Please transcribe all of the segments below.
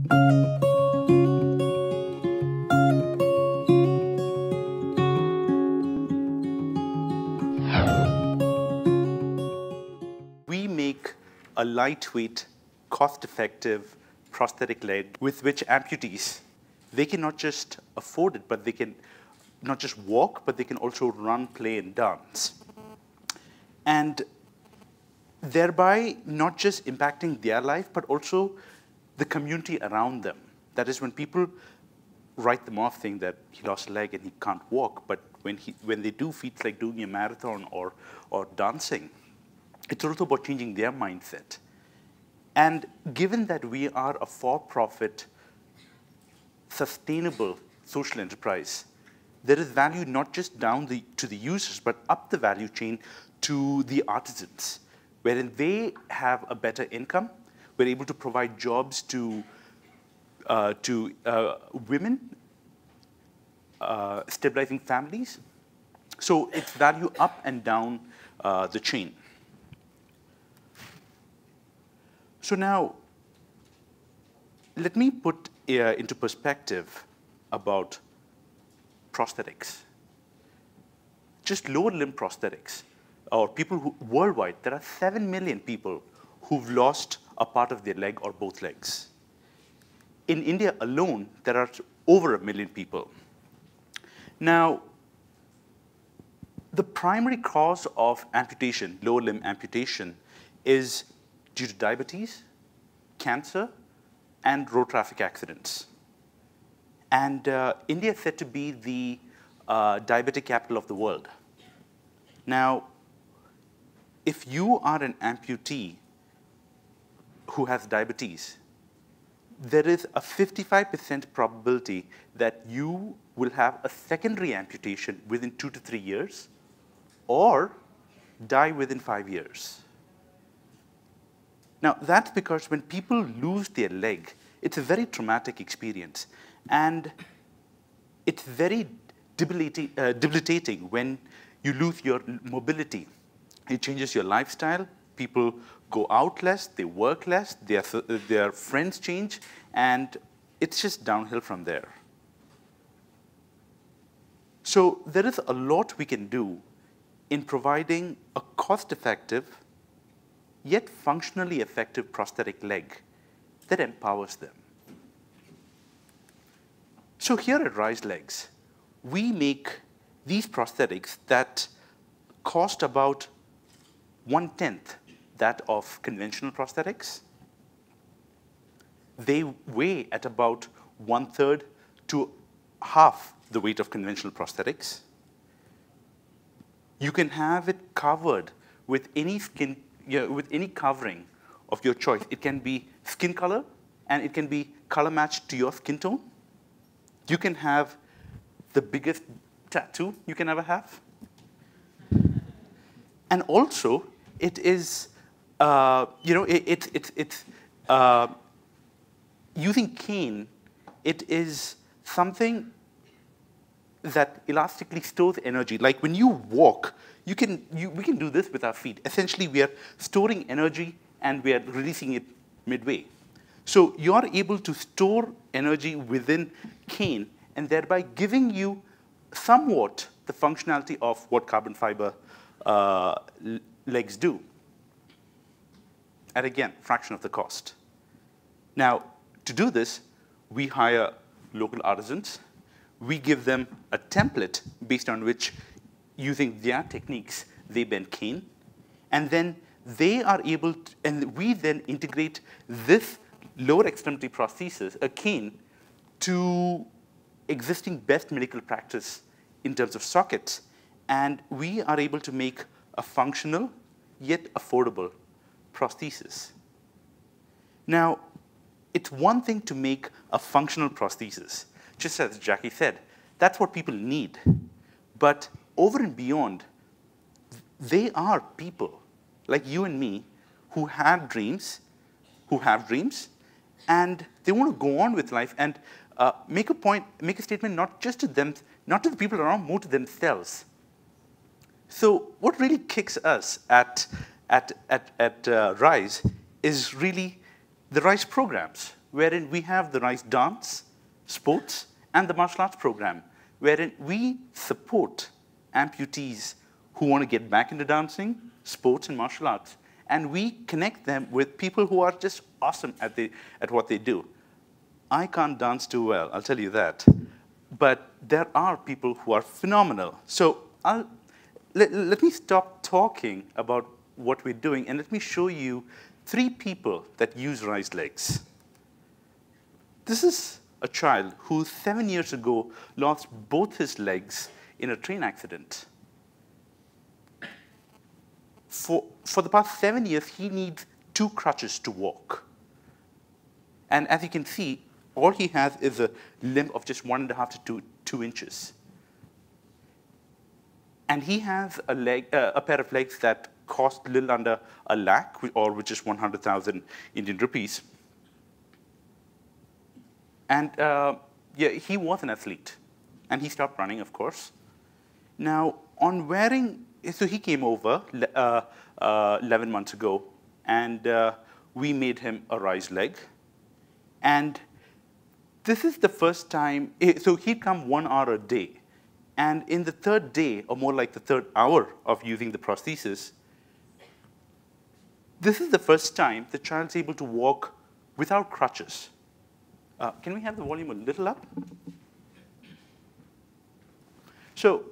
We make a lightweight, cost-effective prosthetic leg with which amputees, they can not just afford it, but they can not just walk, but they can also run, play, and dance. And thereby not just impacting their life, but also the community around them. That is, when people write them off saying that he lost a leg and he can't walk, but when they do feats like doing a marathon or dancing, it's also about changing their mindset. And given that we are a for-profit, sustainable social enterprise, there is value not just down to the users, but up the value chain to the artisans, wherein they have a better income. We're able to provide jobs to women, stabilizing families. So it's value up and down the chain. So now, let me put into perspective about prosthetics. Just lower limb prosthetics, or people who, worldwide, there are 7 million people who've lost a part of their leg or both legs. In India alone, there are over 1 million people. Now, the primary cause of amputation, lower limb amputation, is due to diabetes, cancer, and road traffic accidents. And India is said to be the diabetic capital of the world. Now, if you are an amputee who has diabetes, there is a 55% probability that you will have a secondary amputation within 2 to 3 years, or die within 5 years. Now, that's because when people lose their leg, it's a very traumatic experience. And it's very debilitating when you lose your mobility. It changes your lifestyle. People go out less, they work less, their friends change, and it's just downhill from there. So there is a lot we can do in providing a cost-effective, yet functionally effective prosthetic leg that empowers them. So here at Rise Legs, we make these prosthetics that cost about 1/10 that of conventional prosthetics. They weigh at about 1/3 to half the weight of conventional prosthetics. You can have it covered with any skin, with any covering of your choice. It can be skin color, and it can be color matched to your skin tone. You can have the biggest tattoo you can ever have. And also, it is, using cane, it is something that elastically stores energy. Like when you walk, we can do this with our feet. Essentially, we are storing energy and we are releasing it midway. So you are able to store energy within cane and thereby giving you somewhat the functionality of what carbon fiber legs do. At again, fraction of the cost. Now, to do this, we hire local artisans. We give them a template based on which, using their techniques, they bend cane. And then they are able to, and we then integrate this lower extremity prosthesis, a cane, to existing best medical practice in terms of sockets. And we are able to make a functional, yet affordable prosthesis. Now, it's one thing to make a functional prosthesis. Just as Jackie said, that's what people need. But over and beyond, they are people like you and me who have dreams, and they want to go on with life and make a statement not just to them, not to the people around, more to themselves. So what really kicks us at Rise is really the Rise programs. wherein we have the RISE dance, sports, and the martial arts program, wherein we support amputees who want to get back into dancing, sports, and martial arts. And we connect them with people who are just awesome at what they do. I can't dance too well, I'll tell you that. But there are people who are phenomenal. So let me stop talking about what we're doing, and let me show you 3 people that use RISE legs. This is a child who 7 years ago lost both his legs in a train accident. For the past 7 years, he needs 2 crutches to walk. And as you can see, all he has is a limb of just 1.5 to 2 inches. And he has a pair of legs that cost a little under a lakh, or which is 100,000 Indian rupees. And yeah, he was an athlete. And he stopped running, of course. Now, on wearing, so he came over 11 months ago, and we made him a RISE leg. And this is the first time, so he'd come 1 hour a day. And in the 3rd day, or more like the 3rd hour of using the prosthesis, this is the first time the child's able to walk without crutches. Can we have the volume a little up? So,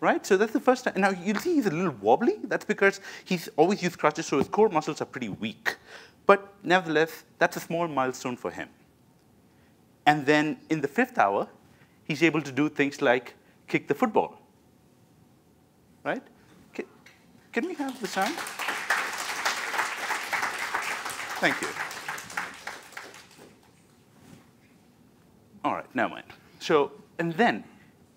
right? So that's the first time. Now, you'll see he's a little wobbly. That's because he's always used crutches, so his core muscles are pretty weak. But nevertheless, that's a small milestone for him. And then in the 5th hour, he's able to do things like kick the football, right? Can we have the sound? Thank you. All right, never mind. So, and then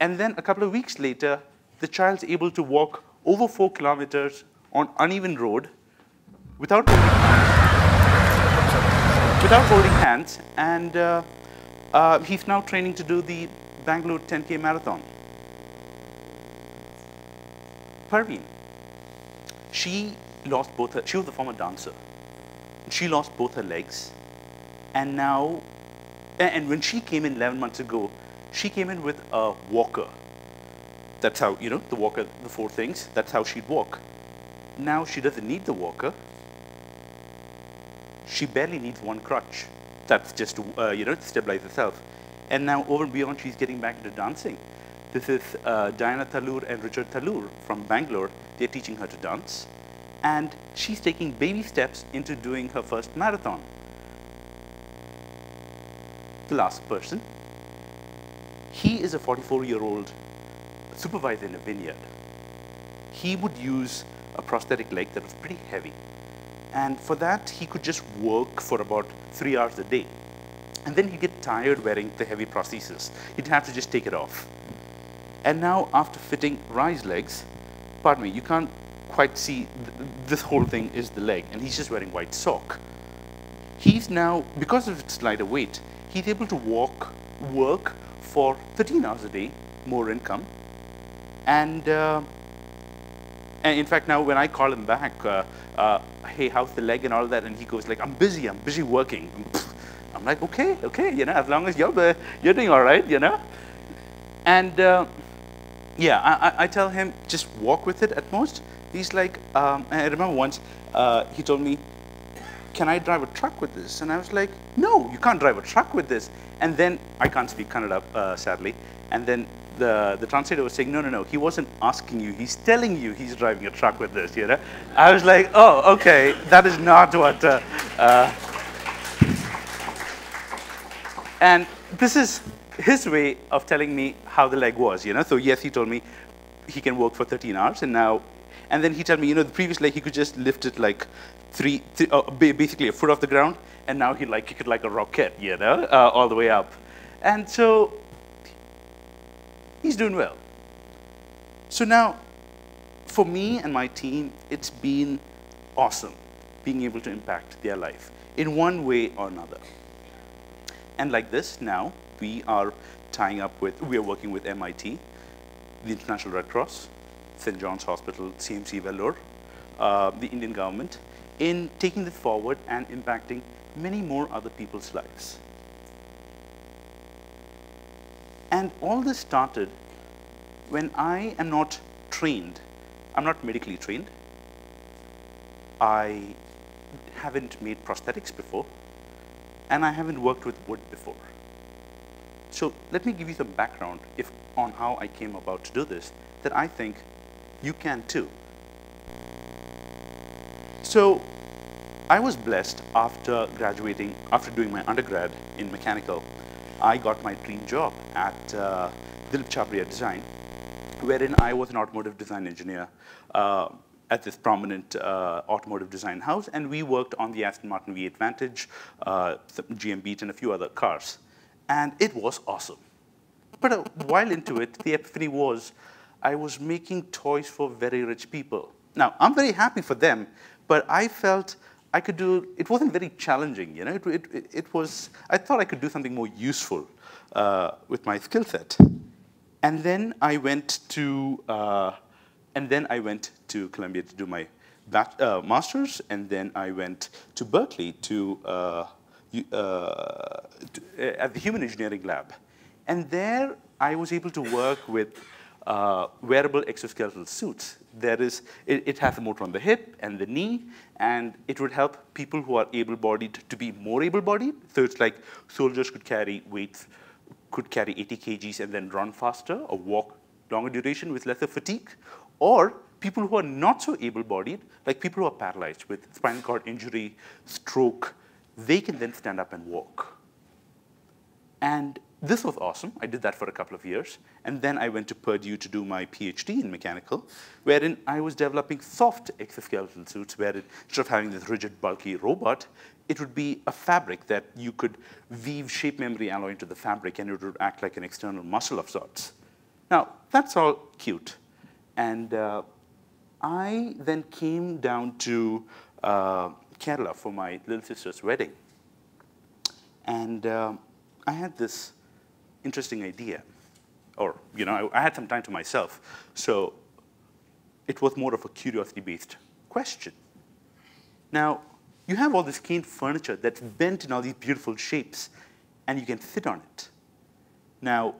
a couple of weeks later, the child's able to walk over 4 kilometers on uneven road without holding hands, and he's now training to do the Bangalore 10K marathon. Parveen, she was a former dancer. She lost both her legs, and now, and when she came in 11 months ago, she came in with a walker. That's how, the walker, the 4 things, that's how she'd walk. Now she doesn't need the walker. She barely needs 1 crutch. That's just to, to stabilize herself. And now over and beyond, she's getting back into dancing. This is Diana Thalur and Richard Thalur from Bangalore. They're teaching her to dance. And she's taking baby steps into doing her first marathon. The last person, he is a 44-year-old supervisor in a vineyard. He would use a prosthetic leg that was pretty heavy. And for that, he could just work for about 3 hours a day. And then he'd get tired wearing the heavy prosthesis. He'd have to just take it off. And now, after fitting RISE legs, pardon me, you can't quite see, this whole thing is the leg, and he's just wearing white sock. He's now, because of its lighter weight, he's able to work for 13 hours a day, more income. And in fact, now when I call him back, hey, how's the leg and all that, and he goes like, I'm busy working. I'm like, okay, as long as you're doing all right, And yeah, I tell him, just walk with it at most. He's like, I remember once, he told me, can I drive a truck with this? And I was like, no, you can't drive a truck with this. And then, I can't speak Kannada, sadly. And then the translator was saying, no, he wasn't asking you, he's telling you he's driving a truck with this, I was like, oh, okay, that is not what, and this is his way of telling me how the leg was, So yes, he told me he can work for 13 hours, and then he told me, the previous leg he could just lift it like basically a foot off the ground, and now he could like a rocket, all the way up. And so he's doing well. So now, for me and my team, it's been awesome being able to impact their life in one way or another. And like this, now we are working with MIT, the International Red Cross, St. John's Hospital, CMC Vellore, the Indian government, in taking this forward and impacting many more other people's lives. And all this started when I am not trained. I'm not medically trained. I haven't made prosthetics before, and I haven't worked with wood before. So let me give you some background on how I came about to do this, that I think you can too. So I was blessed after graduating, after doing my undergrad in mechanical, I got my dream job at Dilip Chhabria Design, wherein I was an automotive design engineer at this prominent automotive design house, and we worked on the Aston Martin V8 Vantage, GM Beat, and a few other cars. And it was awesome. But a while into it, the epiphany was I was making toys for very rich people. Now, I'm very happy for them, but I felt I could do, it wasn't very challenging, you know, it was, I thought I could do something more useful with my skill set. And then I went to, Columbia to do my master's, and then I went to Berkeley at the Human Engineering Lab. And there I was able to work with wearable exoskeletal suits. It has a motor on the hip and the knee, and it would help people who are able-bodied to be more able-bodied. So it's like soldiers could carry weights, could carry 80 kgs and then run faster or walk longer duration with lesser fatigue. Or people who are not so able-bodied, like people who are paralyzed with spinal cord injury, stroke, they can then stand up and walk. And this was awesome. I did that for a couple of years. And then I went to Purdue to do my PhD in mechanical, wherein I was developing soft exoskeletal suits, where instead of having this rigid, bulky robot, it would be a fabric that you could weave shape memory alloy into the fabric, and it would act like an external muscle of sorts. Now, that's all cute. And I then came down to Kerala for my little sister's wedding. And I had this interesting idea, or I had some time to myself, so it was more of a curiosity-based question. Now, you have all this cane furniture that's bent in all these beautiful shapes, and you can sit on it. Now,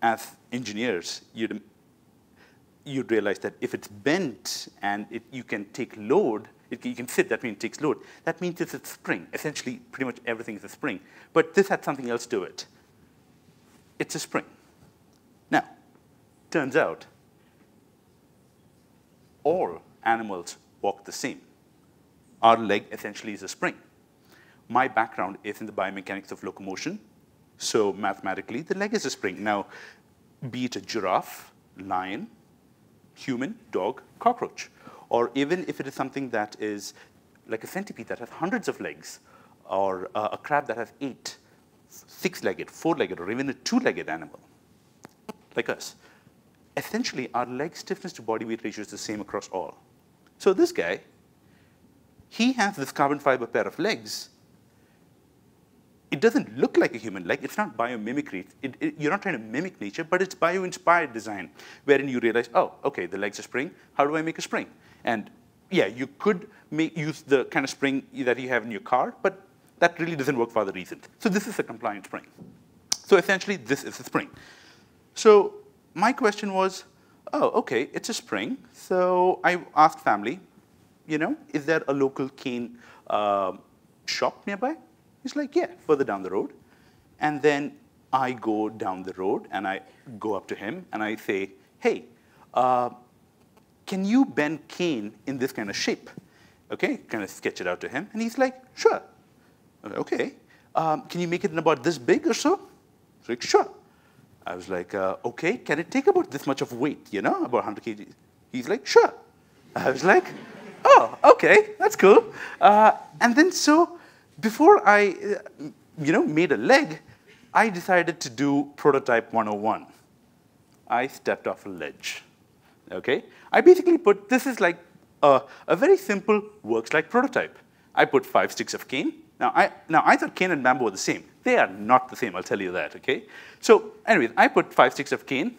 as engineers, you'd realize that if it's bent and you can take load, you can sit, that means it takes load. That means it's a spring. Essentially, pretty much everything is a spring. But this had something else to it. It's a spring. Now, turns out, all animals walk the same. Our leg essentially is a spring. My background is in the biomechanics of locomotion. So mathematically, the leg is a spring. Now, be it a giraffe, lion, human, dog, cockroach. Or even if it is something that is like a centipede that has hundreds of legs, or a crab that has 8, 6-legged, 4-legged, or even a 2-legged animal, like us. Essentially, our leg stiffness to body weight ratio is the same across all. So this guy, he has this carbon fiber pair of legs. It doesn't look like a human leg. It's not biomimicry. You're not trying to mimic nature, but it's bio-inspired design, wherein you realize, oh, OK, the leg's a spring. How do I make a spring? And yeah, you could use the kind of spring that you have in your car, but that really doesn't work for other reasons. So this is a compliant spring. So essentially, this is a spring. So my question was, oh, OK, it's a spring. So I asked family, is there a local cane shop nearby? He's like, yeah, further down the road. And then I go down the road, and I go up to him, and I say, hey, can you bend cane in this kind of shape? OK, kind of sketch it out to him. And he's like, sure. OK. Can you make it in about this big or so? He's like, sure. I was like, OK, can it take about this much of weight, about 100 kg? He's like, sure. I was like, oh, OK, that's cool. And then so before I made a leg, I decided to do prototype 101. I stepped off a ledge. OK? I basically put, this is like a very simple works-like prototype. I put 5 sticks of cane. Now I thought cane and bamboo were the same. They are not the same, I'll tell you that, OK? So anyways, I put 5 sticks of cane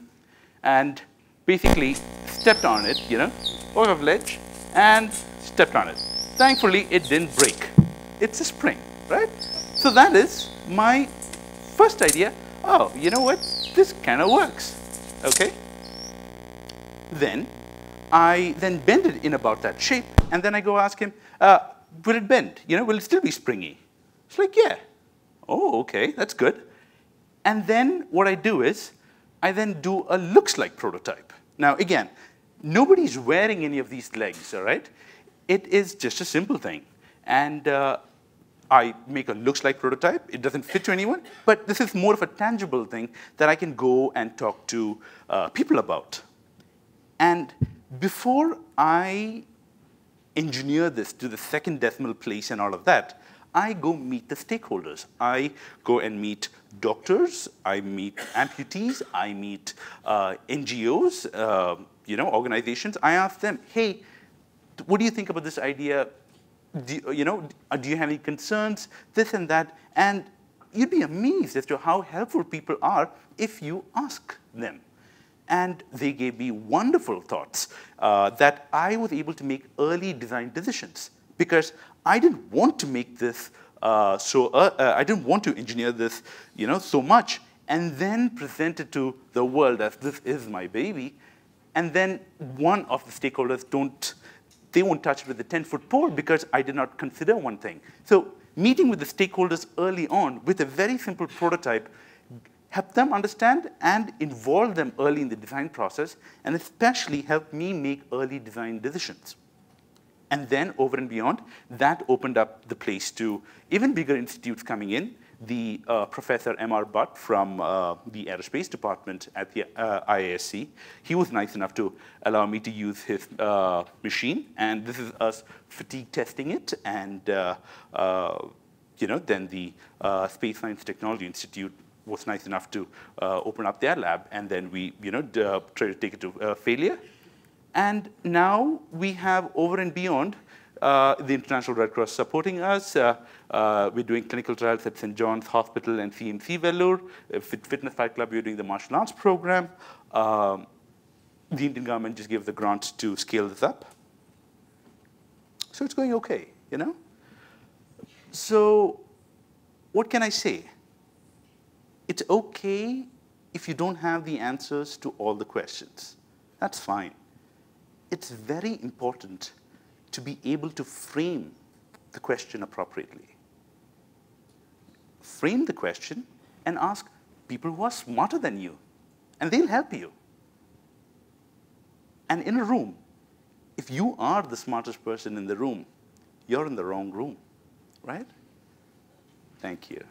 and basically stepped on it, walked off a ledge and stepped on it. thankfully, it didn't break. It's a spring, right? So that is my first idea. Oh, you know what? This kind of works, okay? Then I then bend it in about that shape, and then I go ask him, will it bend? You know, will it still be springy? It's like, yeah. Oh, okay, that's good. And then what I do is, I then do a looks like prototype. Now, again, nobody's wearing any of these legs, all right? It is just a simple thing. And I make a looks like prototype. It doesn't fit to anyone, but this is more of a tangible thing that I can go and talk to people about. And before I engineer this to the second decimal place and all of that, I go meet the stakeholders. I go and meet doctors, I meet amputees, I meet NGOs, organizations. I ask them, hey, what do you think about this idea? Do you have any concerns? This and that. And you'd be amazed as to how helpful people are if you ask them. And they gave me wonderful thoughts that I was able to make early design decisions, because I didn't want to make this I didn't want to engineer this so much and then present it to the world as this is my baby. And then one of the stakeholders they won't touch it with a 10-foot pole because I did not consider one thing. So meeting with the stakeholders early on with a very simple prototype helped them understand and involve them early in the design process, and especially helped me make early design decisions. And then over and beyond, that opened up the place to even bigger institutes coming in. The Professor M.R. Butt from the Aerospace Department at the IASC, he was nice enough to allow me to use his machine. And this is us fatigue testing it. And then the Space Science Technology Institute was nice enough to open up their lab. And then we try to take it to failure. And now we have over and beyond the International Red Cross supporting us. We're doing clinical trials at St. John's Hospital and CMC Vellore. With Fitness Fight Club, we're doing the martial arts program. The Indian government just gave the grant to scale this up. So it's going okay, So what can I say? It's okay if you don't have the answers to all the questions. That's fine. It's very important to be able to frame the question appropriately. Frame the question and ask people who are smarter than you, and they'll help you. And in a room, if you are the smartest person in the room, you're in the wrong room, right? Thank you.